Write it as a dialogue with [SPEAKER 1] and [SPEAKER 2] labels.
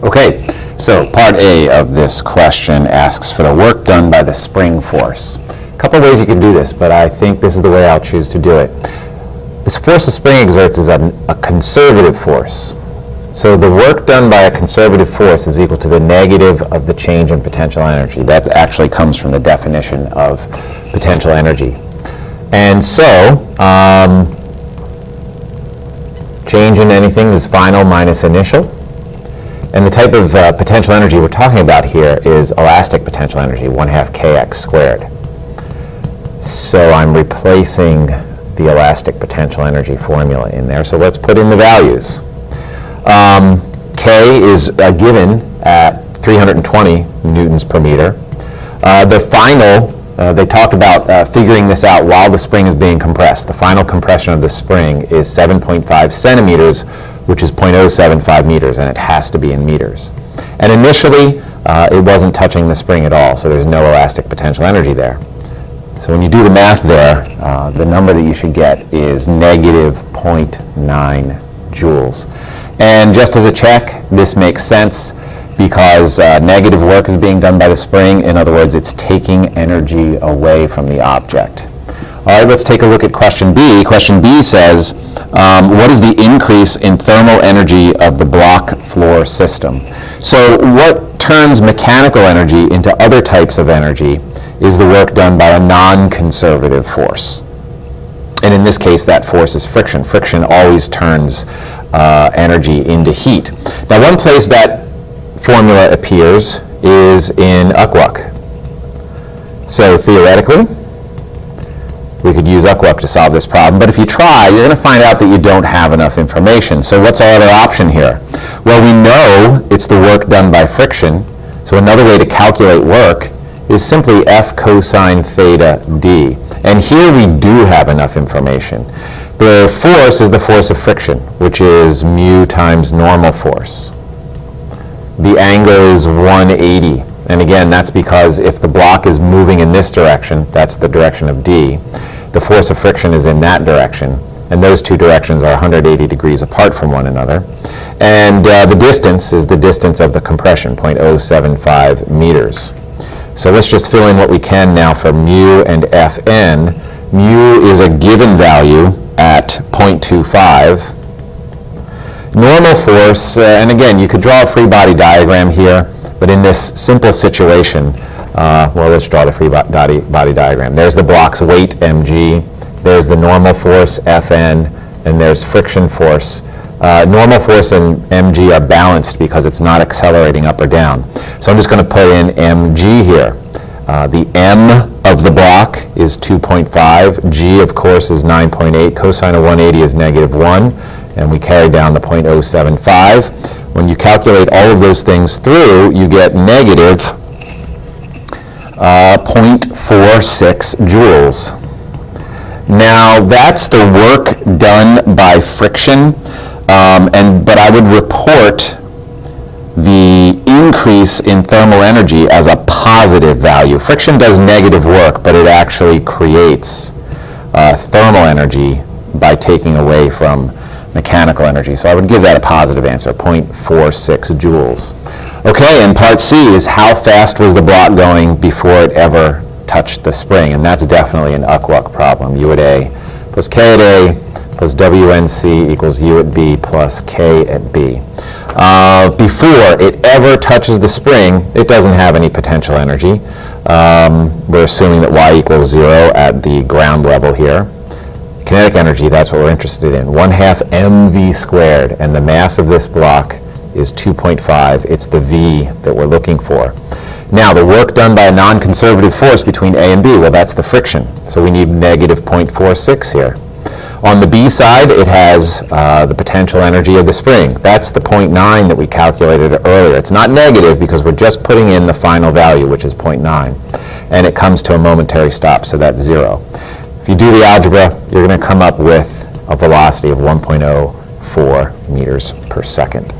[SPEAKER 1] Okay, so part A of this question asks for the work done by the spring force. A couple of ways you can do this, but I think this is the way I'll choose to do it. This force the spring exerts is a conservative force. So the work done by a conservative force is equal to the negative of the change in potential energy. That actually comes from the definition of potential energy. And so, change in anything is final minus initial. And the type of potential energy we're talking about here is elastic potential energy, 1/2 kx squared. So I'm replacing the elastic potential energy formula in there. So let's put in the values. K is given at 320 newtons per meter. The final, they talked about figuring this out while the spring is being compressed. The final compression of the spring is 7.5 centimeters, which is 0.075 meters, and it has to be in meters. And initially, it wasn't touching the spring at all, so there's no elastic potential energy there. So when you do the math there, the number that you should get is negative 0.9 joules. And just as a check, this makes sense because negative work is being done by the spring. In other words, it's taking energy away from the object. All right, let's take a look at question B. Question B says, what is the increase in thermal energy of the block floor system? So what turns mechanical energy into other types of energy is the work done by a non-conservative force. And in this case, that force is friction. Friction always turns energy into heat. Now, one place that formula appears is in UCWUC. So theoretically, we could use UCWUC to solve this problem, but if you try, you're going to find out that you don't have enough information. So what's our other option here? Well, we know it's the work done by friction, so another way to calculate work is simply F cosine theta d. And here we do have enough information. The force is the force of friction, which is mu times normal force. The angle is 180. And again, that's because if the block is moving in this direction, that's the direction of d, the force of friction is in that direction. And those two directions are 180 degrees apart from one another. And the distance is the distance of the compression, 0.075 meters. So let's just fill in what we can now for mu and Fn. Mu is a given value at 0.25. Normal force, and again, you could draw a free body diagram here, but in this simple situation, well, let's draw the free body diagram. There's the block's weight, mg. There's the normal force, Fn, and there's friction force. Normal force and mg are balanced because it's not accelerating up or down. So I'm just going to put in mg here. The m of the block is 2.5. G, of course, is 9.8. Cosine of 180 is negative 1. And we carry down the 0.075. When you calculate all of those things through, you get negative 0.46 joules. Now, that's the work done by friction, but I would report the increase in thermal energy as a positive value. Friction does negative work, but it actually creates thermal energy by taking away from mechanical energy. So I would give that a positive answer, 0.46 joules. Okay, and part C is how fast was the block going before it ever touched the spring, and that's definitely an UCWUC problem. U at A plus K at A plus WNC equals U at B plus K at B. Before it ever touches the spring, it doesn't have any potential energy. We're assuming that Y equals 0 at the ground level here. Kinetic energy, that's what we're interested in, 1/2 mv squared, and the mass of this block is 2.5. It's the V that we're looking for. Now, the work done by a non-conservative force between A and B, well, that's the friction. So we need negative 0.46 here. On the B side, it has the potential energy of the spring. That's the 0.9 that we calculated earlier. It's not negative because we're just putting in the final value, which is 0.9. And it comes to a momentary stop, so that's 0. If you do the algebra, you're going to come up with a velocity of 1.04 meters per second.